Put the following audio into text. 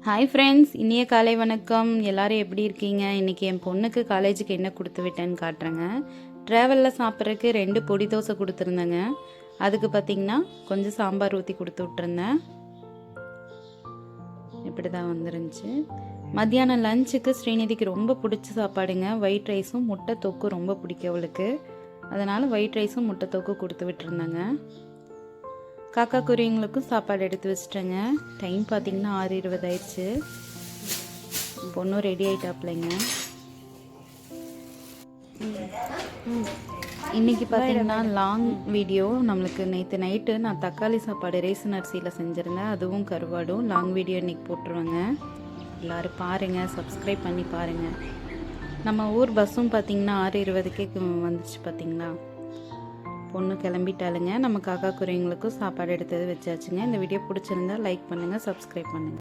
Hi friends, இனிய காலை வணக்கம். எல்லோரும் எப்படி இருக்கீங்க? இன்றைக்கி என் பொண்ணுக்கு காலேஜுக்கு என்ன கொடுத்து விட்டேன்னு காட்டுறேங்க. ட்ராவலில் சாப்பிட்றதுக்கு 2 பொடி தோசை கொடுத்துருந்தேங்க. அதுக்கு பார்த்திங்கன்னா கொஞ்சம் சாம்பார் ஊற்றி கொடுத்து விட்ருந்தேன். இப்படி தான் வந்துருந்துச்சு. மத்தியானம் லஞ்சுக்கு ஸ்ரீநிதிக்கு ரொம்ப பிடிச்ச சாப்பாடுங்க. ஒயிட் ரைஸும் முட்டை தொக்கும் ரொம்ப பிடிக்கும் அவளுக்கு. அதனால் ஒயிட் ரைஸும் முட்டை தொக்கும் கொடுத்து விட்டுருந்தேங்க. காக்கா குருவிங்களுக்கும் சாப்பாடு எடுத்து வச்சிட்டேங்க. டைம் பார்த்திங்கன்னா 6:20 ஆயிடுச்சு. பொண்ணும் ரெடி ஆகிட்டாப்லைங்க. இன்றைக்கி பார்த்திங்கன்னா லாங் வீடியோ. நம்மளுக்கு நேற்று நைட்டு நான் தக்காளி சாப்பாடு ரேசன் அரிசியில் செஞ்சுருந்தேன். அதுவும் கருவாடும் லாங் வீடியோ இன்றைக்கி போட்டுருவேங்க. எல்லோரும் பாருங்கள், சப்ஸ்கிரைப் பண்ணி பாருங்கள். நம்ம ஊர் பஸ்ஸும் பார்த்திங்கன்னா 6:20க்கே வந்துச்சு. பார்த்திங்களா, பொண்ணு கிளம்பிட்டாளுங்க. நம்ம காக்கா குருவிங்களுக்கும் சாப்பாடு எடுத்தது வச்சாச்சுங்க. இந்த வீடியோ பிடிச்சிருந்தா லைக் பண்ணுங்கள், சப்ஸ்கிரைப் பண்ணுங்கள்.